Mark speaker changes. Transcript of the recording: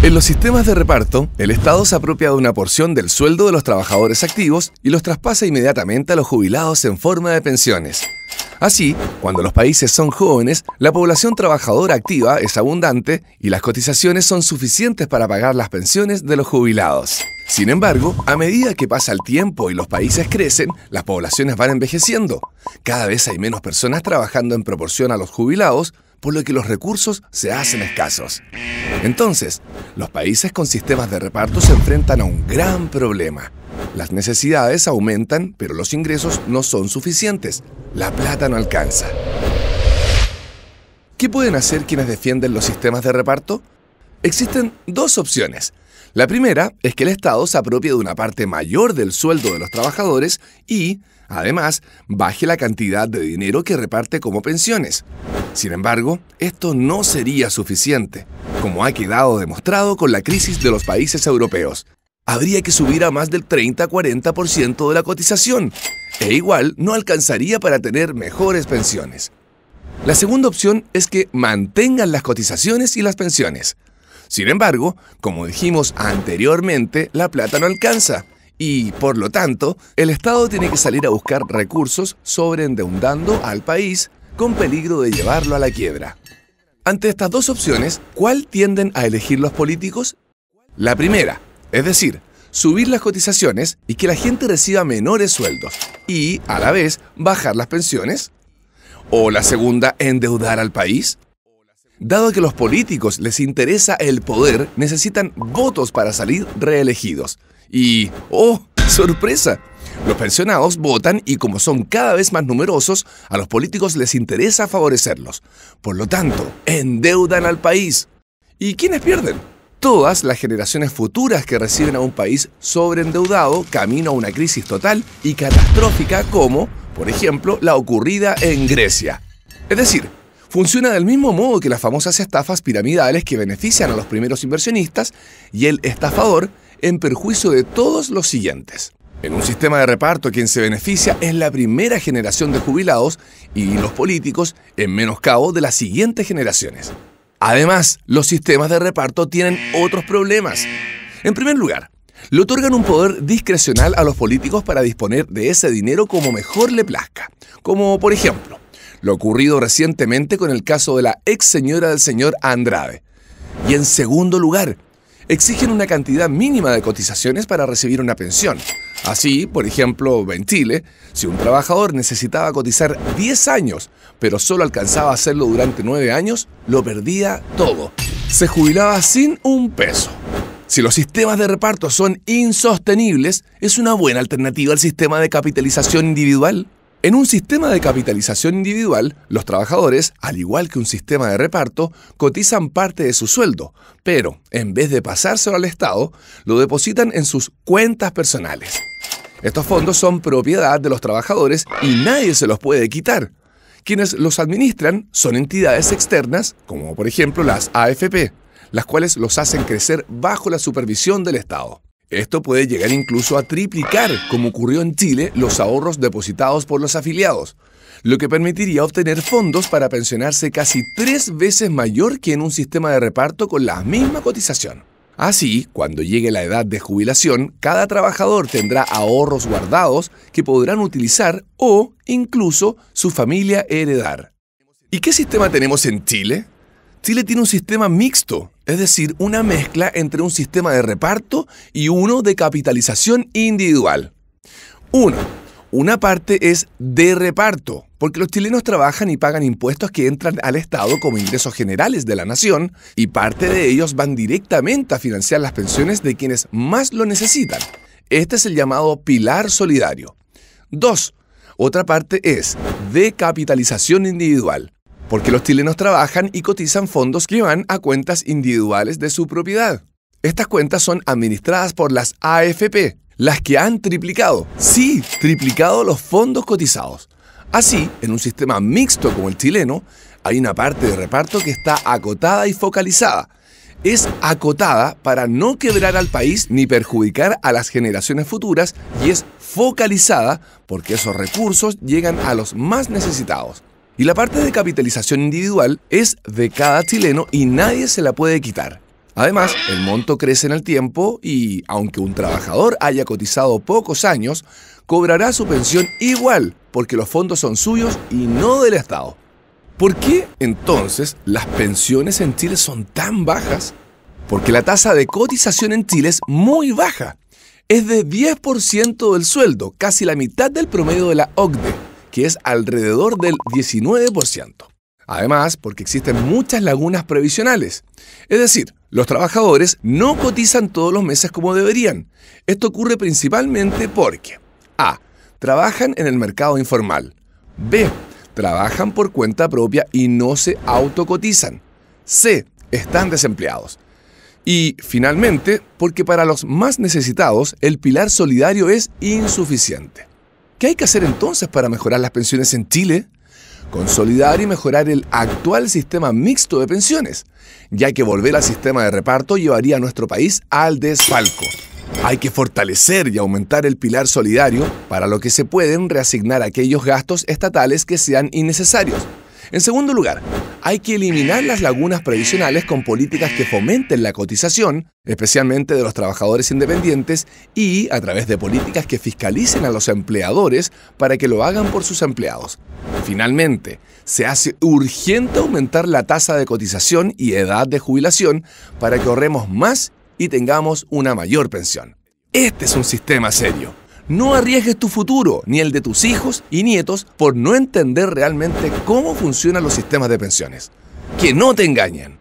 Speaker 1: En los sistemas de reparto, el Estado se apropia de una porción del sueldo de los trabajadores activos y los traspasa inmediatamente a los jubilados en forma de pensiones. Así, cuando los países son jóvenes, la población trabajadora activa es abundante y las cotizaciones son suficientes para pagar las pensiones de los jubilados. Sin embargo, a medida que pasa el tiempo y los países crecen, las poblaciones van envejeciendo. Cada vez hay menos personas trabajando en proporción a los jubilados, por lo que los recursos se hacen escasos. Entonces, los países con sistemas de reparto se enfrentan a un gran problema. Las necesidades aumentan, pero los ingresos no son suficientes. La plata no alcanza. ¿Qué pueden hacer quienes defienden los sistemas de reparto? Existen dos opciones. La primera es que el Estado se apropie de una parte mayor del sueldo de los trabajadores y, además, baje la cantidad de dinero que reparte como pensiones. Sin embargo, esto no sería suficiente, como ha quedado demostrado con la crisis de los países europeos. Habría que subir a más del 30-40% de la cotización, e igual no alcanzaría para tener mejores pensiones. La segunda opción es que mantengan las cotizaciones y las pensiones. Sin embargo, como dijimos anteriormente, la plata no alcanza y, por lo tanto, el Estado tiene que salir a buscar recursos sobreendeudando al país con peligro de llevarlo a la quiebra. Ante estas dos opciones, ¿cuál tienden a elegir los políticos? La primera, es decir, subir las cotizaciones y que la gente reciba menores sueldos y, a la vez, bajar las pensiones. ¿O la segunda, endeudar al país? Dado que a los políticos les interesa el poder, necesitan votos para salir reelegidos. Y, ¡oh, sorpresa! Los pensionados votan y como son cada vez más numerosos, a los políticos les interesa favorecerlos. Por lo tanto, endeudan al país. ¿Y quiénes pierden? Todas las generaciones futuras que reciben a un país sobreendeudado camino a una crisis total y catastrófica como, por ejemplo, la ocurrida en Grecia. Es decir, funciona del mismo modo que las famosas estafas piramidales que benefician a los primeros inversionistas y el estafador en perjuicio de todos los siguientes. En un sistema de reparto, quien se beneficia es la primera generación de jubilados y los políticos en menoscabo de las siguientes generaciones. Además, los sistemas de reparto tienen otros problemas. En primer lugar, le otorgan un poder discrecional a los políticos para disponer de ese dinero como mejor le plazca. Como, por ejemplo, lo ocurrido recientemente con el caso de la ex señora del señor Andrade. Y en segundo lugar, exigen una cantidad mínima de cotizaciones para recibir una pensión. Así, por ejemplo, en Chile, si un trabajador necesitaba cotizar 10 años, pero solo alcanzaba a hacerlo durante 9 años, lo perdía todo. Se jubilaba sin un peso. Si los sistemas de reparto son insostenibles, ¿es una buena alternativa al sistema de capitalización individual? En un sistema de capitalización individual, los trabajadores, al igual que un sistema de reparto, cotizan parte de su sueldo, pero en vez de pasárselo al Estado, lo depositan en sus cuentas personales. Estos fondos son propiedad de los trabajadores y nadie se los puede quitar. Quienes los administran son entidades externas, como por ejemplo las AFP, las cuales los hacen crecer bajo la supervisión del Estado. Esto puede llegar incluso a triplicar, como ocurrió en Chile, los ahorros depositados por los afiliados, lo que permitiría obtener fondos para pensionarse casi 3 veces mayor que en un sistema de reparto con la misma cotización. Así, cuando llegue la edad de jubilación, cada trabajador tendrá ahorros guardados que podrán utilizar o, incluso, su familia heredar. ¿Y qué sistema tenemos en Chile? Chile tiene un sistema mixto, es decir, una mezcla entre un sistema de reparto y uno de capitalización individual. Una parte es de reparto, porque los chilenos trabajan y pagan impuestos que entran al Estado como ingresos generales de la nación y parte de ellos van directamente a financiar las pensiones de quienes más lo necesitan. Este es el llamado pilar solidario. 2. Otra parte es de capitalización individual, porque los chilenos trabajan y cotizan fondos que van a cuentas individuales de su propiedad. Estas cuentas son administradas por las AFP, las que han triplicado los fondos cotizados. Así, en un sistema mixto como el chileno, hay una parte de reparto que está acotada y focalizada. Es acotada para no quebrar al país ni perjudicar a las generaciones futuras y es focalizada porque esos recursos llegan a los más necesitados. Y la parte de capitalización individual es de cada chileno y nadie se la puede quitar. Además, el monto crece en el tiempo y, aunque un trabajador haya cotizado pocos años, cobrará su pensión igual, porque los fondos son suyos y no del Estado. ¿Por qué, entonces, las pensiones en Chile son tan bajas? Porque la tasa de cotización en Chile es muy baja. Es de 10% del sueldo, casi la mitad del promedio de la OCDE, que es alrededor del 19%. Además, porque existen muchas lagunas previsionales. Es decir, los trabajadores no cotizan todos los meses como deberían. Esto ocurre principalmente porque A. Trabajan en el mercado informal. B. Trabajan por cuenta propia y no se autocotizan. C. Están desempleados. Y, finalmente, porque para los más necesitados, el pilar solidario es insuficiente. ¿Qué hay que hacer entonces para mejorar las pensiones en Chile? Consolidar y mejorar el actual sistema mixto de pensiones, ya que volver al sistema de reparto llevaría a nuestro país al desfalco. Hay que fortalecer y aumentar el pilar solidario, para lo que se pueden reasignar aquellos gastos estatales que sean innecesarios. En segundo lugar, hay que eliminar las lagunas previsionales con políticas que fomenten la cotización, especialmente de los trabajadores independientes, y a través de políticas que fiscalicen a los empleadores para que lo hagan por sus empleados. Finalmente, se hace urgente aumentar la tasa de cotización y edad de jubilación para que ahorremos más y tengamos una mayor pensión. Este es un sistema serio. No arriesgues tu futuro, ni el de tus hijos y nietos, por no entender realmente cómo funcionan los sistemas de pensiones. ¡Que no te engañen!